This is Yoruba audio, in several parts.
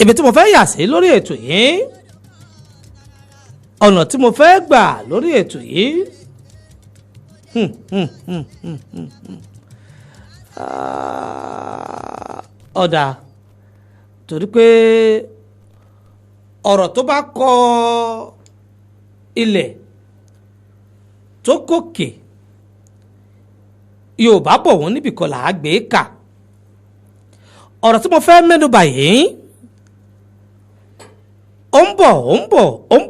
ibi tí mo fẹ́ yà sí lórí ètò yìí, ọ̀nà tí mo fẹ́ gbà lórí ètò yìí, ọ̀dà torí pé ọ̀rọ̀ tó bá kọ ilẹ̀ tó kòkè Yorùbá bọ̀ wọ́n níbì kan là á gbé kà. Ọ̀rọ̀ tí mo fẹ́ mẹ́nubà yìí ó ń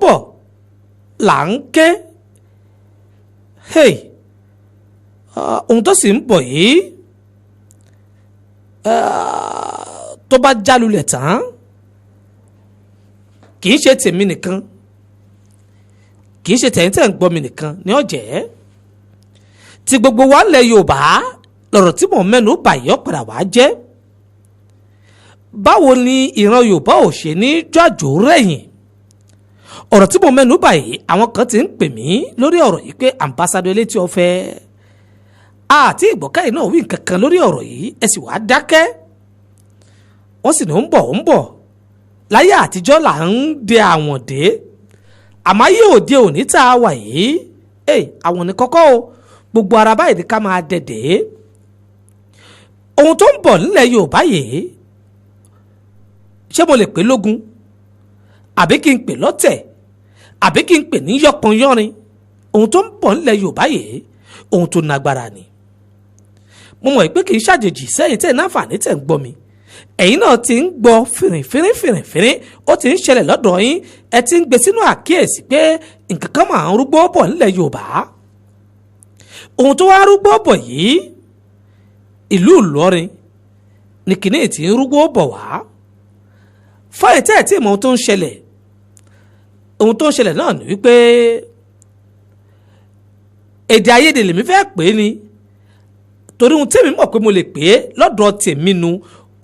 bọ̀ là ń ké ohun tó sì ń bọ̀ yìí tó bá jálulẹ̀ tán kì í ṣe tèmi nìkan, kì í ṣe tẹ̀yìntẹ̀ ń gbọ́ mi nìkan ní ọ̀jẹ̀ tí gbogbo wa lẹ̀ Yorùbá lọ̀rọ̀ tí mò ń mẹ́nu bà yìí ọ̀padà wá jẹ́. Báwo ni ìran Yorùbá ò ṣe ní jọ́jọ́ rẹ̀yìn? Ọ̀rọ̀ tí mò ń mẹ́nu bà yìí àwọn kan ti ń pè mí lórí ọ̀rọ̀ yìí pé ambassador Eletiọfẹ àti ìgbọ̀kẹ́yìn náà wí nǹkan kan lórí ọ̀rọ̀ yìí ẹ sì wá dákẹ́. Wọ́n sì ní ó ń bọ̀ láyé àtijọ́ là ń de àwọn dé, àmọ́ ayé òde òní tá a wà yìí àwọn ní kọ́kọ́ o, gbogbo ara báyìí ni ká máa dẹ̀dẹ̀. Ohun tó ń bọ̀ nílẹ̀ Yorùbá yìí ṣé mo lè pè lógun, àbí kí n pè lọ́tẹ̀, àbí kí n pè ní yọpọnyọrin? Ohun tó ń bọ̀ nílẹ̀ Yorùbá yìí ohun tó nágbára ni. Mo mọ̀ pé kì í ṣàjèjì sẹ́yìn tẹ̀ náfààní tẹ̀ ń gbọ́ mi, ẹ̀yin náà ti ń gbọ́ fìrìnfìrìn ó ti ń ṣẹlẹ̀ lọ́dọ̀ yín, ẹ ti ń gbé sínú àkíyèsí pé nǹkan kan máa ń rúgbó bọ̀ nílẹ̀ Yorùbá. Ohun tó wá rúgbó bọ̀ yìí ìlú Ìlọrin ní kìíní tí ń rúgbó bọ̀ wá. Fáyì tẹ́ ẹ̀ tí ìmọ̀ ohun tó ń ṣẹlẹ̀ náà ni wípé èdè àìyedè lèmi fẹ́ pè é ni, torí ohun tèmi mọ̀ pé mo lè pè é lọ́dọ̀ tèmi nu,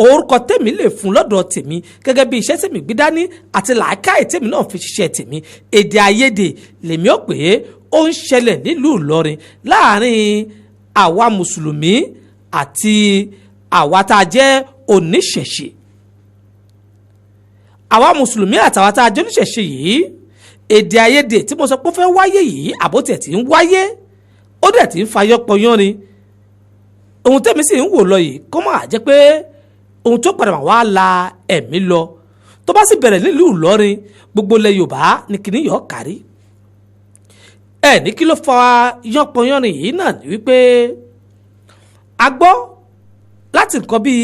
orúkọ tèmi lè fún lọ́dọ̀ tèmi gẹ́gẹ́ bí iṣẹ́ tèmi gbé dání àti làákàyè tèmi náà fi ṣiṣẹ́ tèmi. Èdè àìyedè lèmi ó pè é, ó ń ṣẹlẹ̀ nílùú Ìlọrin láàrin àwa mùsùlùmí àti àwa tá a jẹ́ oníṣẹ̀ṣe. Àwa mùsùlùmí àtàwa tá a jẹ́ oníṣẹ̀ṣe yìí, èdè àìyedè tí mo sọ pé ó fẹ́ wáyé yìí àbótiẹ̀ tí ń wáyé ó dẹ̀ tí ń fayọ́pọyánrin. Ohun tèmi sì ń wò lọ yìí kó máa jẹ́ pé ohun tó padà wá la ẹ̀mí lọ tó bá sì bẹ̀rẹ̀ nílùú Ìlọrin, gbogbo ilẹ̀ Yorùbá ní kíní yọ̀ kárí. Ní kí ló fa yánpọnyánrin yìí náà ni wípé a gbọ́ láti nǹkan bíi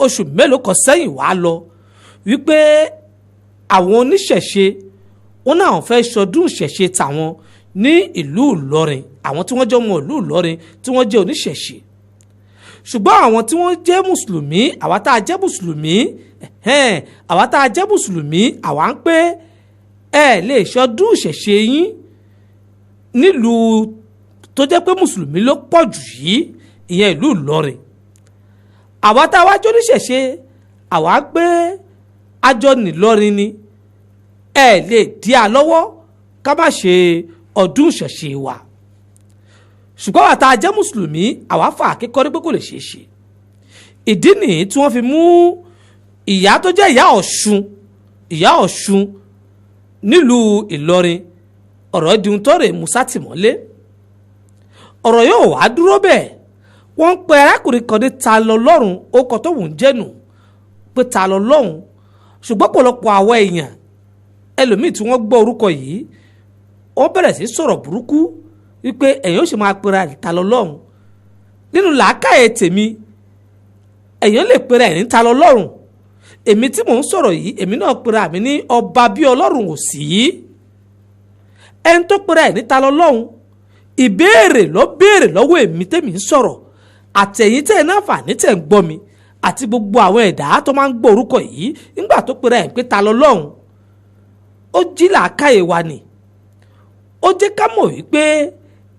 oṣù mélòó kan sẹ́yìn wá lọ wípé àwọn oníṣẹ̀ṣe wọn náà fẹ́ ṣọdún ìṣẹ̀ṣe tàwọn ní ìlú Ìlọrin, àwọn tí wọ́n jẹ́ ọmọ ìlú Ìlọrin tí wọ́n jẹ́ oníṣẹ̀ṣe. Ṣùgbọ́n àwọn tí wọ́n jẹ́ mùsùlùmí, àwa tá a jẹ́ mùsùlùmí, àwa ń pé ẹ lè ṣọdún ìṣẹ̀ṣe yín nílùú tó jẹ́ pé mùsùlùmí ló pọ̀ jù yìí, ìyẹn ìlú Ìlọrin. Àwa tá a wá jẹ́ oníṣẹ̀ṣe, àwa gbé àjọ nìlọrin ni, ẹ lè dí a lọ́wọ́ ká má ṣe ọdún ìṣẹ̀ṣe wa. Ṣùgbọ́n àwa tá a jẹ́ mùsùlùmí, àwa fà kíkọ́rí pé kò lè ṣeé ṣe. Ìdí nìyí tí wọ́n fi mú ìyá tó jẹ́ ìyá Ọ̀ṣun nílùú Ìlọrin, ọ̀rọ̀ di ohun tó rè mú sátìmọ́lé. Ọ̀rọ̀ yóò wá dúró bẹ́ẹ̀, wọ́n ń pe arákùnrin kan ní ta lọ lọ́rùn, ó kọ tó wù ń jẹ́nu pé ta lọ lọ́hùn. Ṣùgbọ́n pọ̀lọpọ̀ àwọn èèyàn ẹlòmíì tí wọ́n gbọ́ orúkọ yìí wọ́n bẹ̀rẹ̀ sí sọ̀rọ̀ burúkú wípé èèyàn ó sì máa pera ẹ̀ ta lọ lọ́hùn. Nínú làákàyè tèmi, èèyàn lè pera ẹ̀ ní ta lọ lọ́rùn. Èmi tí mò ń sọ̀rọ̀ yìí, èmi náà pera mi ní ọba bí Ọlọ́run ò sí. Ẹni tó pera ẹ̀ ní ta lọ lọ́hùn, ìbéèrè ló béèrè lọ́wọ́ èmi tèmi ń sọ̀rọ̀, àtẹ̀yìn tẹ̀ náà fà ní tẹ̀ ń gbọ́ mi, àti gbogbo àwọn ẹ̀dá tó máa ń gbọ́ orúkọ yìí nígbà tó pera ẹ̀ pé ta lọ lọ́hùn. Ó jí làákàyè wa ni, ó jẹ́ ká mọ̀ wípé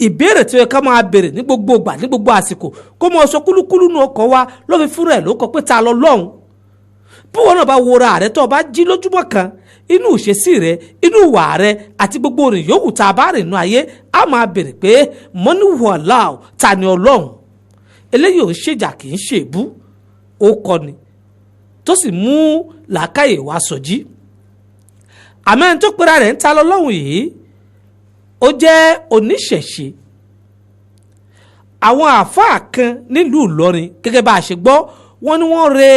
ìbéèrè tí ó yẹ ká máa béèrè ní gbogbo ìgbà ní gbogbo àsìkò kó mọ sọ kúlúkúlú nù ọkọ̀ wa ló fi fúnra ẹ̀ ló kọ pé ta lọ lọ́hùn. Bí wọn náà bá wo ra rẹ tó o bá jí lójúmọ́ kan, inú ìṣesí rẹ, inú ìwà rẹ àti gbogbo rìn yòówù tá a bá rìn nínú ayé, a máa béèrè pé mọ́nú wọ̀ọ́lá ta ni Ọlọ́run. Eléyìí ò ń ṣèjà kì í ṣe èbú, ó kọ́ ni. tó sì mú làákàyè wá sọjí. àmọ́ ẹni tó pera rẹ̀ ń ta lọ́lọ́run yìí ó jẹ́ oníṣẹ̀ṣe. àwọn àáfàá kan nílùú Ìlọrin gẹ́gẹ́ bá a ṣe gbọ́ wọ́n ní wọ́n re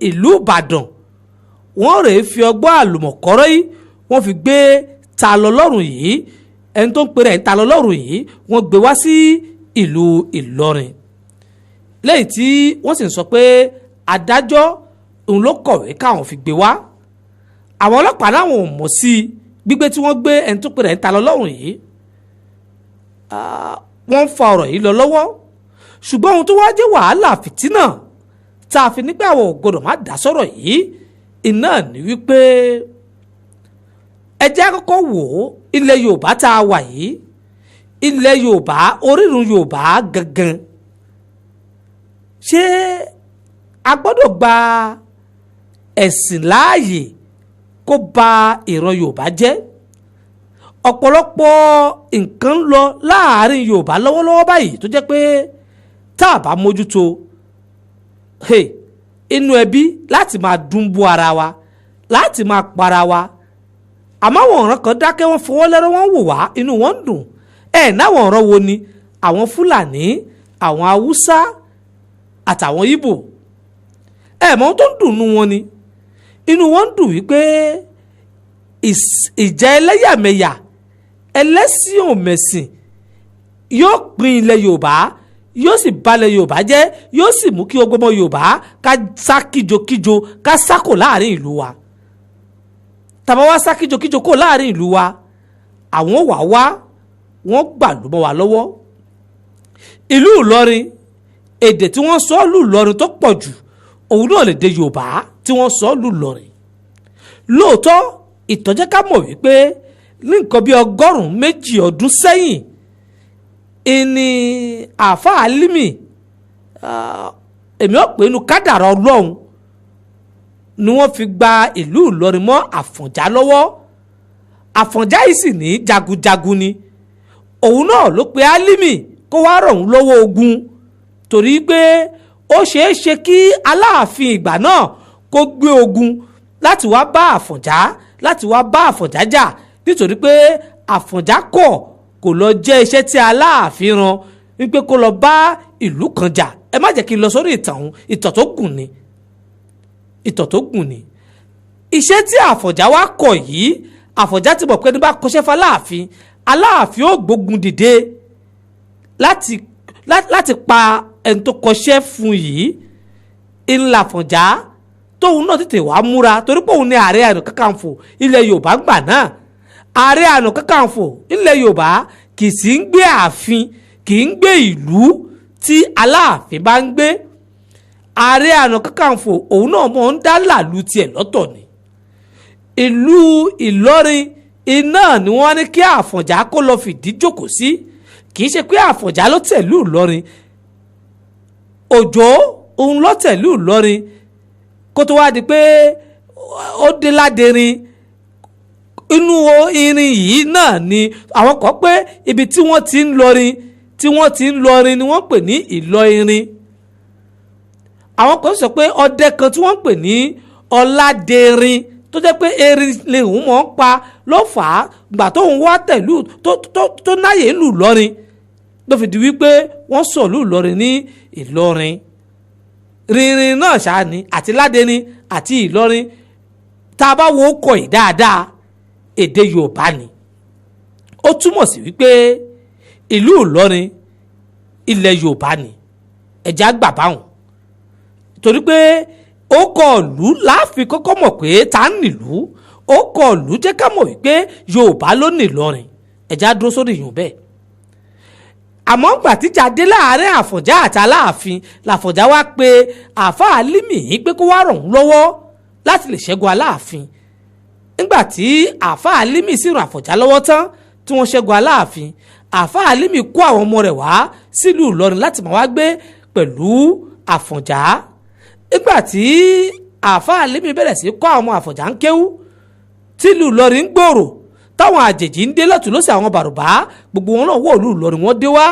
ìlú Ìbàdàn wọ́n rè é fi ọgbọ́n àlùmọ̀kọ́rọ́ yìí wọ́n fi gbé ta lọ́lọ́run yìí ẹni tó ń pera ẹ̀ ń ta lọ́lọ́run yìí wọ́n gbé wá sí ìlú Ìlọrin lẹ́yìn tí wọ́n sì ń sọ pé adájọ́ òun ló kọ̀wé káwọn fi gbé wá. àwọn ọlọ́pàá láwọn ò mọ̀ sí gbígbé tí wọ́n gbé ẹni tó pera ẹ̀ ń ta lọ́lọ́run yìí. wọ́n ń fa ọ̀rọ̀ yìí lọ lọ́wọ́ ṣùgbọ́n ohun tó wá jẹ́ wàhálà fìtínà tá a fi nígbà àwọn ògbọ́dọ̀ má dá sọ̀rọ̀ yìí iná ní wípé ẹ jẹ́ àkọ́kọ́ wò ó ilẹ̀ Yorùbá tá a wà yìí ilẹ̀ Yorùbá orírun Yorùbá gangan ṣé a gbọ́dọ̀ gba ẹ̀sìn láàyè kó ba ìran Yorùbá jẹ́? ọ̀pọ̀lọpọ̀ nǹkan ń lọ láàárín Yorùbá lọ́wọ́lọ́wọ́ báyìí tó jẹ́ pé tá a bá mójútó inú ẹbí láti máa dúnbú ara wa láti máa para wa. àmọ́ àwọn ọ̀ràn kan dákẹ́ wọ́n fọwọ́ lẹ́rọ wọ́n wò wá inú wọn ń dùn. náwọn ọ̀ràn wo ni àwọn Fúlàní àwọn Haúsá àtàwọn Ìgbò mọ́ tó ń dùn nú wọn ni inú wọn ń dùn wípé ìjà ẹlẹ́yàmẹ̀yà ẹlẹ́sìn òmẹ̀sìn yóò pín ilẹ̀ Yorùbá yóò sì balẹ̀ Yorùbá jẹ́ yóò sì mú kí ọgbọ́mọ Yorùbá ká sá kíjokíjo ká sákò láàrin ìlú wa. tàbá wá sá kíjokíjo kò láàrin ìlú wa àwọn wọ́n gbà ló mọ́ wa lọ́wọ́. ìlú Ìlọrin èdè tí wọ́n sọ lù Ìlọrin tó pọ̀ jù òun náà lè dé Yorùbá tí wọ́n sọ lù Ìlọrin. lóòótọ́ ìtọ́jẹ́ ká mọ̀ wípé ní nǹkan bí 120 ọdún sẹ́yìn ìní àáfàá Álímì èmi ò pé inú kádàrá Ọlọ́run ni wọ́n fi gba ìlú Ìlọrin mọ́ Àfọ̀njá lọ́wọ́. Àfọ̀njá yìí sì ní jagunjagun ni òun náà ló pe Álímì kó wá rọ̀ òun lọ́wọ́ ogun torí pé ó ṣeé ṣe kí Aláàfin ìgbà náà kó gbé ogun láti wá bá Àfọ̀njá jà nítorí pé Àfọ̀njá kò lọ jẹ́ iṣẹ́ tí Aláàfin rán wípé kó lọ bá ìlú kan jà. ẹ má jẹ́ kí n lọ sórí ìtàn tó gùn ni iṣẹ́ tí Àfọ̀njá wá kọ̀ yìí Àfọ̀njá ti mọ̀ pé ní bá kọṣẹ́ fún Aláàfin ó gbógun dìde láti pa ẹni tó kọṣẹ́ fún yìí. ńlá Àfọ̀njá tóun náà tètè wá múra torí pé òun ní Ààrẹ Ọ̀nà Kakanfò ilẹ̀ Yorùbá gbà náà. Ààrẹ Ọ̀nà Kakanfò ilẹ̀ Yorùbá kì í sì ń gbé ààfin kì í ń gbé ìlú tí Aláàfin bá ń gbé. Ààrẹ Ọ̀nà Kakanfò òun náà mọ̀ ń dá làlú tiẹ̀ lọ́tọ̀ ni. ìlú Ìlọrin iná ni wọ́n ní kí Àfọ̀njá kó lọ fìdí jókòó sí kì í ṣe pé Àfọ̀njá ló tẹ̀lú Ìlọrin. Òjó òun ló tẹ̀lú Ìlọrin kó tó wá di pé ó dé Ládẹrin. inú irin yìí náà ni àwọn kan pé ibi tí wọ́n ti ń lọrin ni wọ́n pè ní Ìlọrin. àwọn kan sọ pé ọdẹ kan tí wọ́n pè ní Ọládẹrin tó jẹ́ pé erin lè hùn mọ́ ń pa ló fà á gbà tóun wá tẹ̀lú tó náyè lù lọ́rin ló fi di wípé wọ́n sọ lù lọ́rin ní Ìlọrin. rinrin náà ṣáà ni àti Ládẹrin àti Ìlọrin tá a bá wo kọ̀ yìí dáadáa èdè Yorùbá ni. ó túmọ̀ sí wípé ìlú Ìlọrin ilẹ̀ Yorùbá ni ẹ̀já gbà báwọn torí pé ó kọ ìlú láàfin kọ́kọ́ mọ̀ pé ta ń nílùú ó kọ ìlú jẹ́ ká mọ̀ wípé Yorùbá ló ní Ìlọrin ẹ̀já dúró sórí ìyún bẹ́ẹ̀. àmọ́ ńgbà tíjà dé láàárín Àfọ̀njá àti Aláàfin l'Àfọ̀njá wá pé àáfàá Álímì yìí pé kó wá ràn òun lọ́wọ́ láti lè ṣẹ́gun Aláàfin. nígbà tí àáfàá Álímì sì ràn Àfọ̀njá lọ́wọ́ tán tí wọ́n ṣẹ́gun Aláàfin àáfàá Álímì kó àwọn ọmọ rẹ̀ wá sílùú Ìlọrin láti máa wá gbé pẹ̀lú Àfọ̀njá. nígbà tí àáfàá Álímì bẹ̀rẹ̀ sí kọ́ àwọn ọmọ Àfọ̀njá ń kéwú tílùú Ìlọrin ń gbòòrò táwọn àjèjì ń dé lọ́tún lọ́sẹ̀ àwọn bàrùbá gbogbo wọn náà wọ̀ ìlú Ìlọrin wọ́n dé wá.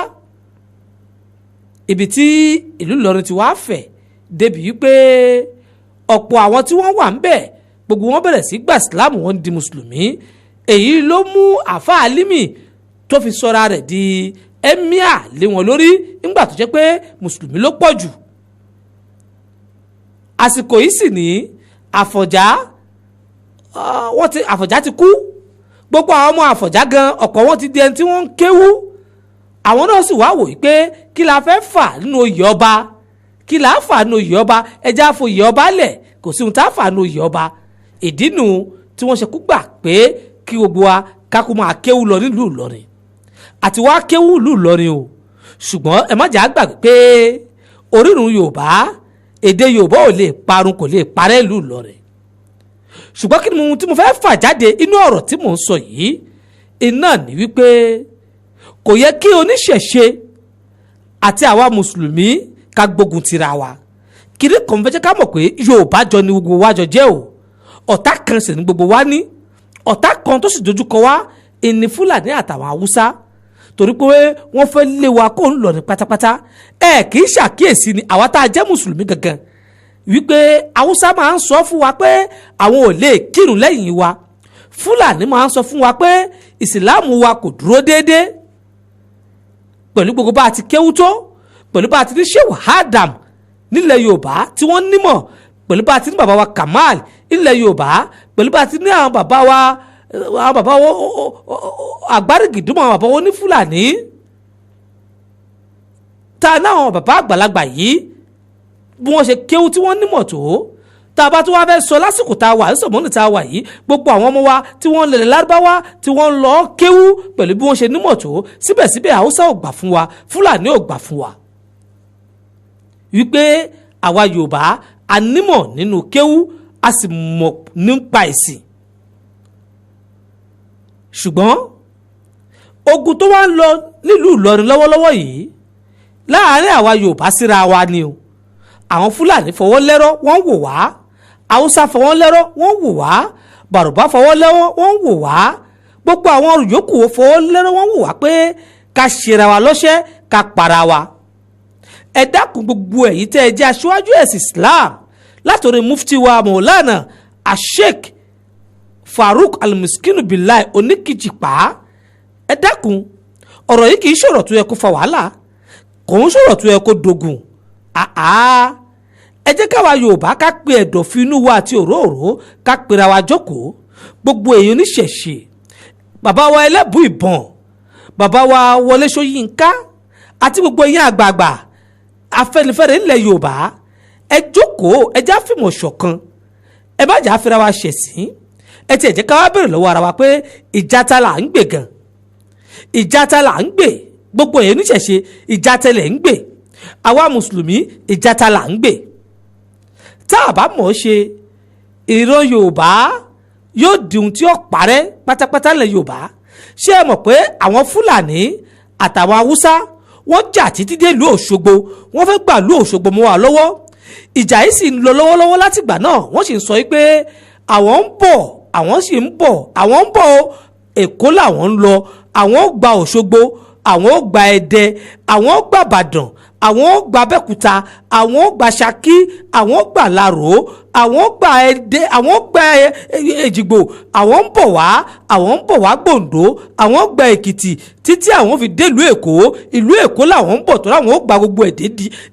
ibi tí ìlú Ìlọrin ti wá fẹ̀ débi wípé ọ̀pọ̀ àwọn tí wọ́n wà ń bẹ̀ gbogbo wọn bẹ̀rẹ̀ sí gbà sílámù wọn di mùsùlùmí. èyí ló mú àfa Alimi tó fi sọra rẹ̀ di emir lé wọn lórí nígbà tó jẹ́ pé mùsùlùmí ló pọ̀ jù. àsìkò yìí sì ní Àfọ̀njá ti kú. gbogbo àwọn ọmọ Àfọ̀njá gan ọ̀pọ̀ wọn ti di ẹni tí wọ́n ń kéwú. àwọn náà sì wá wò yí pé kí la fẹ́ fà nínú oyè ọba, kí la fà nínú oyè ọba, ẹja foyè ọba lẹ̀, kò sí ohun tá a fà nínú oyè ọba. ìdí nu tí wọ́n ṣe kú gbà pé kí gbogbo wa kákó máa kéwú lọ nílùú Ìlọrin àti wá kéwú ìlú Ìlọrin o. ṣùgbọ́n ẹ má jà á gbàgbé pé orírun Yorùbá, èdè Yorùbá ò lè parun, kò lè parẹ́ ìlú Ìlọrin. ṣùgbọ́n kí ni mo tí mo fẹ́ fà jáde inú ọ̀rọ̀ tí mò ń sọ yìí iná ní wípé kò yẹ kí oníṣẹ̀ṣe àti àwa mùsùlùmí ká gbógun tira wa. kiri kan fẹ́ jẹ́ ká mọ̀ pé Yorùbá jọ ni gbogbo wa jọ jẹ́ o. ọ̀tá kan sì ni gbogbo wa ní. ọ̀tá kan tó sì dojúkọ wa ìní Fúlàní àtàwọn Haúsá, torí pé wọ́n fẹ́ lé wa kó ń lọ ní pátápátá. kì í ṣàkíyèsí ni àwa tá a jẹ́ mùsùlùmí gangan wípé Haúsá máa ń sọ fún wa pé àwọn ò lè kírun lẹ́yìn wa. Fúlàní máa ń sọ fún wa pé ìsìláàmù wa kò dúró déédéé. pẹ̀lú gbogbo bá a ti kéwú tó, pẹ̀lú bá a ti ní Shehu Adam nílẹ̀ Yorùbá tí wọ́n nímọ̀, pẹ̀lú bá a ti ní bàbá wa Kamal nílẹ̀ Yorùbá, pẹ̀lú bá a ti ní àwọn bàbá wa àgbárígìdúmọ̀ àwọn bàbá wọn ní Fúlàní. ta náà bàbá àgbàlagbà yìí bí wọ́n ṣe kéwú tí wọ́n nímọ̀ tó, tá a bá tó wá fẹ́ sọ lásìkò tá a wà nísọ̀mọ́nì tá a wà yìí, gbogbo àwọn ọmọ wa tí wọ́n lẹ̀lẹ̀ Lárúbáwá tí wọ́n lọ kéwú pẹ̀lú bí wọ́n ṣe nímọ̀ tó, síbẹ̀síbẹ̀ Haúsá ò gbà fún wa, Fúlàní ò gbà fún wa. wípé àwa Yorùbá a nímọ̀ nínú kéwú, a sì mọ̀ nípa ìsìn. ṣùgbọ́n ogun tó wá ń lọ nílùú Ìlọrin lọ́wọ́lọ́wọ́ yìí láàárín àwa Yorùbá síra wa ni o. àwọn Fúlàní fọwọ́ lẹ́rọ̀ wọ́n wò wá, Haúsá fọwọ́ lẹ́rọ̀ wọ́n wò wá, Bàrùbá fọwọ́ lẹ́rọ̀ wọ́n wò wá, gbogbo àwọn yòókù fọwọ́ lẹ́rọ̀ wọ́n wò wá pé ká ṣera wa lọ́ṣẹ́, ká para wa. ẹ dákun gbogbo èyí tẹ́ ẹ jẹ́ aṣáájú ẹ̀sìn Islam látòrí mufti wa Maulana Sheikh Farouk Al-Miskinu Billahi Oníkìjìpá. ẹ dákun ọ̀rọ̀ yìí kì í ṣọ̀rọ̀ tó yẹ kó fa wàhálà, kò ń ṣọ̀rọ̀ tó yẹ kó dogun. ẹ jẹ́ káwa Yorùbá ká pe ẹ̀dọ̀fín inú wa àti òróòró ká pera wa jókòó. gbogbo èèyàn oníṣẹ̀ṣe, bàbá wa Ẹlẹ́bù Ìbọn, bàbá wa Wọlé Ṣóyínká àti gbogbo èèyàn àgbààgbà Afẹ́nifẹ́re ńlẹ̀ Yorùbá, ẹ jókòó, ẹ já fìmọ̀ ṣọ̀kan, ẹ má jà fira wa ṣẹ̀sín. ẹ tiẹ̀ jẹ́ ká wá bèrè lọ́wọ́ ara wa pé ìjàta là ń gbè gan, ìjàta là ń gbè. gbogbo èèyàn oníṣẹ̀ṣe ìjàta lẹ̀ ń gbè, àwa mùsùlùmí ìjàta là ń gbè. tá a bá mọ̀ ọ́ ṣe, ìran Yorùbá yóò di ohun tí ó parẹ́ pátápátá lẹ̀ Yorùbá. ṣé ẹ mọ̀ pé àwọn Fúlàní àtàwọn Haúsá wọ́n jà títí dé ìlú Òṣogbo, wọ́n fẹ́ gbà ìlú Òṣogbo mọ́ wa lọ́wọ́. ìjà yìí sì ń lọ lọ́wọ́lọ́wọ́ látìgbà náà. wọ́n sì ń sọ pé àwọn ń bọ̀, àwọn sì ń bọ̀, àwọn ń bọ̀ Èkó làwọn ń lọ, àwọn ó gba Òṣogbo, àwọn ó gba Ẹdẹ, àwọn ó gba Ìbàdàn, àwọn ó gba Abẹ́òkúta, àwọn ó gba Ṣakí, àwọn ó gba Láró, àwọn ó gba Ẹdẹ, àwọn ó gba Èjìgbò, àwọn ń bọ̀ wá, àwọn ń bọ̀ wá Gbòǹdó, àwọn ó gba Èkìtì títí àwọn fi dé ìlú Èkó. ìlú Èkó làwọn ń bọ̀ tó láwọn ó gba gbogbo ẹ̀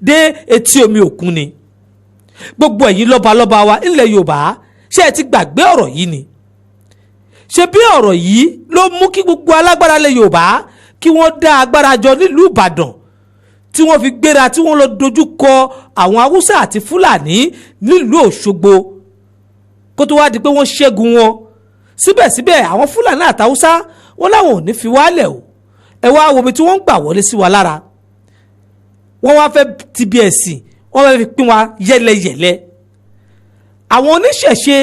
dé etí omi òkun ni. gbogbo ẹ̀yin lọ́balọ́ba wa ilẹ̀ Yorùbá, ṣé ẹ ti gbàgbé ọ̀rọ̀ yìí ni? ṣe bí ọ̀rọ̀ yìí ló mú kí gbogbo alágbára ilẹ̀ Yorùbá kí wọ́n dá agbára jọ nílùú Ìbàdàn, tí wọ́n fi gbéra, tí wọ́n lọ dojú kọ àwọn Haúsá àti Fúlàní nílùú Òṣogbo kó tó wá di pé wọ́n ṣẹ́gun wọn. síbẹ̀síbẹ̀ àwọn Fúlàní àti Haúsá wọn láwọn ò ní fi wálẹ̀ o. ẹ wá wo ibi tí wọ́n ń gbà wọlé sí wa lára. wọ́n wá fẹ́ ti bí ẹ̀sìn, wọ́n fẹ́ fi pín wa yẹ́lẹyẹ̀lẹ. àwọn oníṣẹ̀ṣe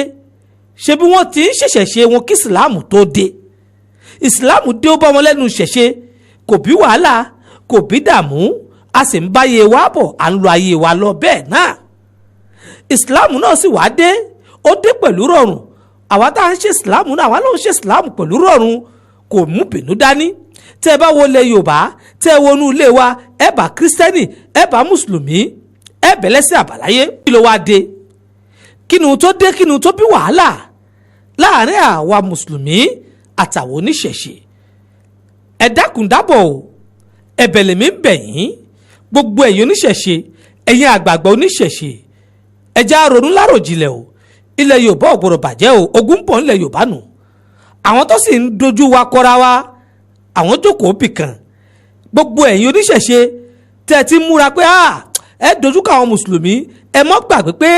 ṣe bí wọ́n ti ń ṣẹ̀ṣẹ̀ wọn kí ìsìláàmù tó dé. ìsìláàmù dé ó bá wọn lẹ́nu ṣẹ̀ṣe, kò bí wàhálà, kò bí dààmú, a sì ń bá ayé wa bọ̀, à ń lo ayé wa lọ bẹ́ẹ̀ náà. ìsìláàmù náà sì wá dé, ó dé pẹ̀lú rọrùn. àwa tá à ń ṣe ìsìláàmù náà, àwa náà ń ṣe ìsìláàmù pẹ̀lú rọrùn, kò mú bínú dání. tẹ́ ẹ bá wo ilẹ̀ Yorùbá, tẹ́ ẹ wọnú ilé wa, ẹ bá kírísítẹ́nì, ẹ bá mùsùlùmí, ẹ bẹ̀lẹ́sìn àbáláyé. kí ló wá dé? kínú tó dé kínú tó bí wàhálà láàrin àwa mùsùlùmí àtàwọn oníṣẹ̀ṣe. ẹ dákun dábọ̀ o, ẹ̀bẹ̀ lèmi ń bẹ̀ yín, gbogbo ẹ̀yin oníṣẹ̀ṣe, ẹ̀yin àgbààgbà oníṣẹ̀ṣe, ẹ jẹ́ á ronú láròjinlẹ̀ o. ilẹ̀ Yorùbá ò gbọdọ̀ bàjẹ́ o, ogun ń bọ̀ nílẹ̀ Yorùbá nù. àwọn tó sì ń dojú wa kọra wa, àwọn jókòó bìkan. gbogbo ẹ̀yin oníṣẹ̀ṣe tẹ́ ẹ ti múra pé ẹ dojú kọ àwọn mùsùlùmí, ẹ mọ́ gbàgbé pé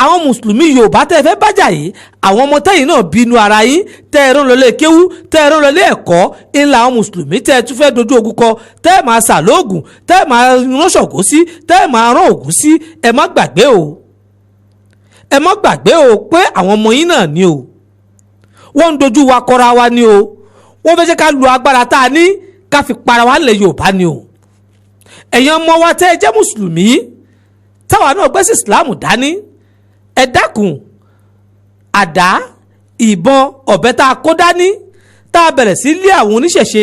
àwọn mùsùlùmí Yorùbá tẹ́ ẹ fẹ́ bájà yìí, àwọn ọmọ tẹ́yìn náà bínú ara yín, tẹ́ ẹ rán lọlé kéwú, tẹ́ ẹ rán lọlé ẹ̀kọ́, ńlá àwọn mùsùlùmí tẹ́ ẹ tún fẹ́ dojú ogun kọ, tẹ́ ẹ máa sà lóògùn, tẹ́ ẹ máa rán Ṣàngó sí, tẹ́ ẹ máa rán Ògún sí. ẹ má gbàgbé o, ẹ má gbàgbé o pé àwọn ọmọ yín náà ni o, wọ́n ń dojú wa kọra wa ni o, wọ́n fẹ́ jẹ́ ká lu agbára tá a ní ká fi para wa nílẹ̀ Yorùbá ni o. ẹ̀yin ọmọ wa tẹ́ ẹ jẹ́ mùsùlùmí táwa náà gbẹ́sì Islam dání, ẹ dákun, àdá, ìbọn, ọ̀bẹ tá a kó dání, tá a bẹ̀rẹ̀ sí lé àwọn oníṣẹ̀ṣe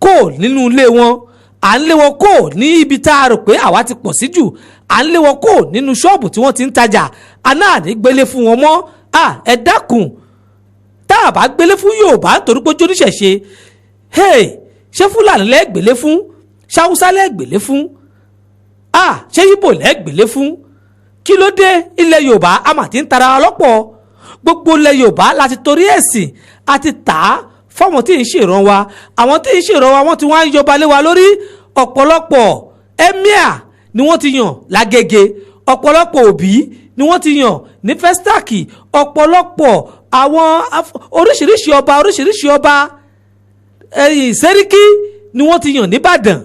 kó nínú ilé wọn, à ń lé wọn kó ní ibi tá a rò pé àwa ti pọ̀ sí jù, à ń lé wọn kó nínú ṣọ́ọ̀bù tí wọ́n ti ń tajà, anáàní gbélé fún wọn mọ́. ẹ dákun, tá a bá gbélé fún Yorùbá nítorí pé ojú oníṣẹ̀ṣe, ṣé Fúlàní lẹ́gbẹ̀lé fún, ṣáwúsá lẹ́gbẹ̀lé fún, ṣé Yíbò lẹ́gbẹ̀lé fún? kí ló dé? ilẹ̀ Yorùbá a mà ti ń tara lọ́pọ̀. gbogbo ilẹ̀ Yorùbá láti torí ẹ̀sìn àti tà á fọ́mọ tí ń ṣèràn wa. àwọn tí ń ṣèràn wa wọ́n ti wá ń yọba lé wa lórí. ọ̀pọ̀lọpọ̀ emir ni wọ́n ti yàn lágége, ọ̀pọ̀lọpọ̀ òbí ni wọ́n ti yàn ní fẹ́sítákì, ọ̀pọ̀lọpọ̀ àwọn oríṣiríṣi ọba sẹ́ríkì ni wọ́n ti yàn níbàdàn.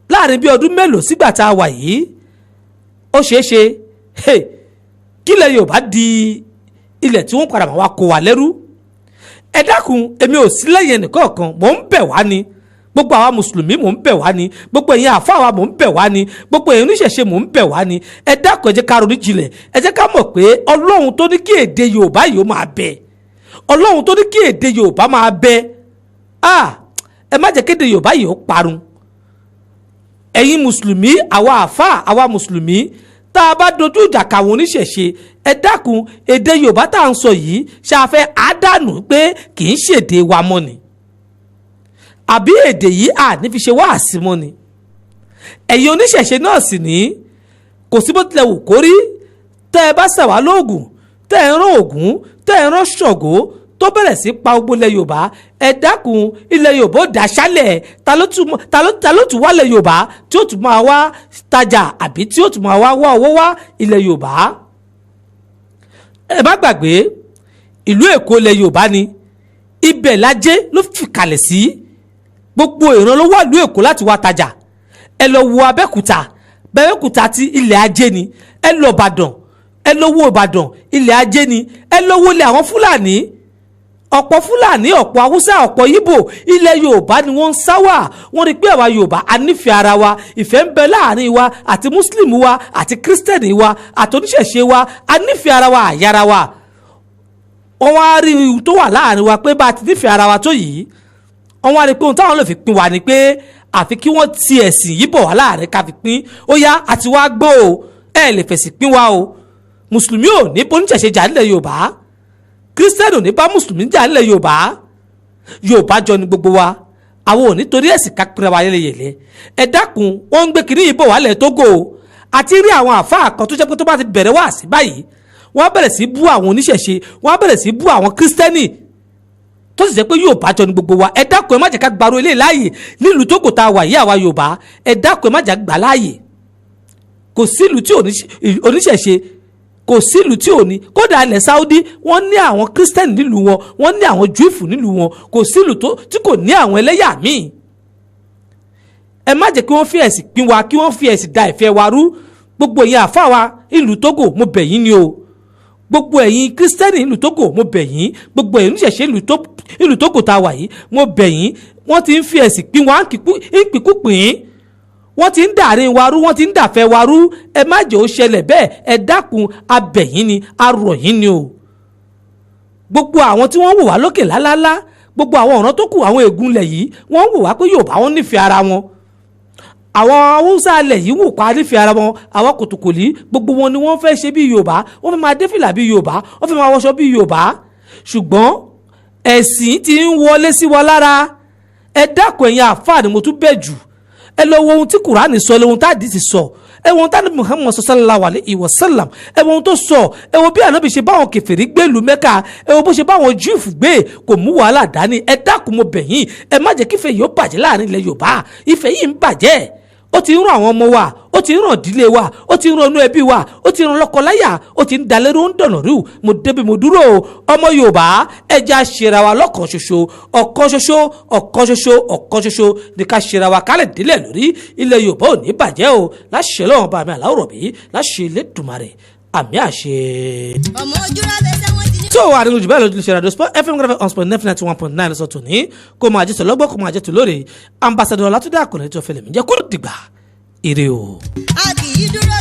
láàrin bí ọdún mélòó sígbà tá a wà yìí, ó ṣeé ṣe kílẹ̀ Yorùbá di ilẹ̀ tí wọ́n padà máa wá kó wa lẹ́rú. ẹ dákun, èmi ò sí lẹ́yìn ẹnìkọ̀ọ̀kan, mò ń bẹ̀ wá ni. gbogbo àwa mùsùlùmí mò ń bẹ̀ wá ni, gbogbo ẹ̀yin àfáà wa mò ń bẹ̀ wá ni, gbogbo ẹ̀yin oníṣẹ̀ṣe mò ń bẹ̀ wá ni. ẹ dákun, ẹ jẹ́ ká ronú jinlẹ̀, ẹ jẹ́ ká mọ̀ pé Ọlọ́run tó ní kí èdè Yorùbá yìí ó máa bẹ, Ọlọ́run tó ní kí èdè Yorùbá máa bẹ, ẹ má jẹ́ kéde Yorùbá yìí ó parun. ẹ̀yin mùsùlùmí, àwa àfáà, àwa mùsùlùmí, tá a bá dojú ìjà kàwọn oníṣẹ̀ṣe, ẹ dákun, èdè Yorùbá tá à ń sọ yìí ṣàfẹ́ àdánù pé kì í ṣèdè wa mọ́ ni, àbí èdè yìí ní fi ṣe wáàsí mọ́ ni. ẹ̀yin oníṣẹ̀ṣe náà sì ní, kò sí bó tilẹ̀ wù kó rí, tẹ́ ẹ bá ṣàwá lóògùn, tẹ́ ẹ rán Ògún, tẹ́ ẹ rán Ṣàngó tó bẹ̀rẹ̀ sí pa gbogbo ilẹ̀ Yorùbá, ẹ dákun, ilẹ̀ Yorùbá ó dàṣálẹ̀. ta ló tún wá ilẹ̀ Yorùbá tí ó tún máa wá tajà àbí tí ó tún máa wá owó wá ilẹ̀ Yorùbá? ẹ má gbàgbé, ìlú Èkó ilẹ̀ Yorùbá ni, ibẹ̀ lajé ló fi kalẹ̀ sí. gbogbo ìran ló wà ìlú Èkó láti wá tajà. ẹ lọ wo Abẹ́òkúta ti ilẹ̀ ajé ni, ẹ lọ Ìbàdàn, ẹ lọ wo Ìbàdàn ilẹ̀ ajé ni, ẹ lọ wo ilẹ̀ àwọn Fúlàní, ọ̀pọ̀ Fúlàní, ọ̀pọ̀ Haúsá, ọ̀pọ̀ Yíbò, ilẹ̀ Yorùbá ni wọ́n ń sáwà. wọ́n rí pé àwa Yorùbá a nífẹ̀ẹ́ ara wa, ìfẹ́ ń bẹ láàrin wa àti Mùsùlùmí wa àti Kírísítẹ̀nì wa àti oníṣẹ̀ṣe wa, a nífẹ̀ẹ́ ara wa àyàrá wa. wọ́n wá rí ohun tó wà láàrin wa pé bá a ti nífẹ̀ẹ́ ara wa tó yìí, wọ́n wá rí pé ohun táwọn lè fi pín wa ni pé àfi kí wọ́n ti ẹ̀sìn yìí bọ̀ wá láàrin ká fi pín. ó yá, àti wá gbọ́ o, ẹ lè fẹ̀sìn pín wa o. Mùsùlùmí ò ní oníṣẹ̀ṣe jà nílẹ̀ Yorùbá, Kírísítẹ́nì ò ní bá Mùsùlùmí jà nílẹ̀ Yorùbá. Yorùbá jọ ni gbogbo wa, àwọn ò ní torí ẹ̀sìn ká pínra wa yẹlẹyẹlẹ. ẹ dákun, wọ́n ń gbé kiri yìí bọ̀ wálẹ̀ Tógò, àti rí àwọn àfáà kan tó jẹ́ pé tó bá ti bẹ̀rẹ̀ wá sí báyìí, wọ́n á bẹ̀rẹ̀ sí bú àwọn oníṣẹ̀ṣe, wọ́n á bẹ̀rẹ̀ sí bú àwọn Kírísítẹ́nì, tó sì jẹ́ pé Yorùbá jọ ni gbogbo wa. ẹ dákun, ẹ má jẹ́ ká gbarú eléyìí láàyè nílùú Tógò tá a wà yìí, àwa Yorùbá. ẹ dákun, ẹ má jẹ́ gbà láàyè. kò sí ìlú tí oníṣẹ̀ṣe, kò sí ìlú tí ò ní. kódà ilẹ̀ Saudi wọ́n ní àwọn Kírísítẹ́nì nílùú wọn, wọ́n ní àwọn Júùfù nílùú wọn, kò sí ìlú tí kò ní àwọn ẹlẹ́yà míì. ẹ má jẹ́ kí wọ́n fi ẹ̀sìn pín wa, kí wọ́n fi ẹ̀sìn da ìfẹ́ wa rú. gbogbo ẹ̀yin àfáà wa ìlú Tógò, mo bẹ̀ yín ni o. gbogbo ẹ̀yin Kírísítẹ́nì ìlú Tógò, mo bẹ̀ yín. gbogbo ẹ̀yin oníṣẹ̀ṣe ìlú Tógò tá a wà yìí, mo bẹ̀ yín. wọ́n ti ń fi ẹ̀sìn pín wa ìpínkúpín, wọ́n ti ń dàrin wa rú, wọ́n ti ń dàfẹ́ wa rú. ẹ má jẹ́ ó ṣẹlẹ̀ bẹ́ẹ̀, ẹ dákun, a bẹ̀ yín ni, a rọ̀ yín ni o. gbogbo àwọn tí wọ́n wò wá lókè lálálá, gbogbo àwọn ọ̀ràn tó kù, àwọn ègúnlẹ̀ yìí, wọ́n wò wá pé Yorùbá wọn nífẹ̀ẹ́ ara wọn. àwọn haúsá alẹ̀ yìí wù pa nífẹ̀ẹ́ ara wọn àwọn kòtòkòlì gbogbo wọn ni wọ́n fẹ́ ṣe bí yorùbá wọ́n fẹ́ máa dé fìlà bí yorùbá wọ́n fẹ́ máa wọṣọ bí yorùbá ṣùgbọ́n ẹ̀sìn ti ń wọlé sí wa lára ẹ dákun ẹ̀yin àfáà ni mo tún bẹ̀ jù ẹ lọ wo ohun tí kùránì sọ lóhun tá àdìsí sọ ẹ wo ohun tá Muhammad sallallahu alayhi wa sallam ẹ wo ohun tó sọ ẹ wo bí ànábì ṣe báwọn kèfèrí gbé ìlú Mẹ́kà ẹ wo bó ṣe báwọn Júù gbé kò mú wàhálà dání ẹ dákun mo bẹ̀ yín ẹ má jẹ́ kífẹ́ yìí ó bàjẹ́ láàrin ilẹ̀ Yorùbá ìfẹ́ yìí ń bàjẹ́ ó ti ń ràn àwọn ọmọ wa ó ti ń ràn ìdílé wa ó ti ń ràn inú ẹbí wa ó ti ń ràn lọ́kọláya ó ti ń dalérú ó ń dọ̀nà rú mo débi mo dúró ọmọ Yorùbá ẹja ṣera wa lọ́kàn ṣoṣo ọ̀kan ṣoṣo ọ̀kan ṣoṣo ọ̀kan ṣoṣo ní ká ṣera wa kálẹ̀ délẹ̀ lórí ilẹ̀ Yorùbá ò ní bàjẹ́ o láṣẹ lọ́wọ́n bá mi aláwòrán bí láṣẹ Elédùmarè àmì àṣẹ. ọmọ ojúra bẹsẹ̀ wọn ti ní. tó wà nínú jùbẹ́ lójú ìṣẹ̀rẹ̀ àdósùpọ̀ FM graphic on sport 91.9 lọ́sọ̀ tòní kó máa jẹ́ sọ̀lọ́gbọ́ kó máa jẹ́ tòlóore ambassador Ọlátúndé Àkànní tó fẹlẹ̀ mí jẹ́ kó dìgbà ire o. a kì í dúró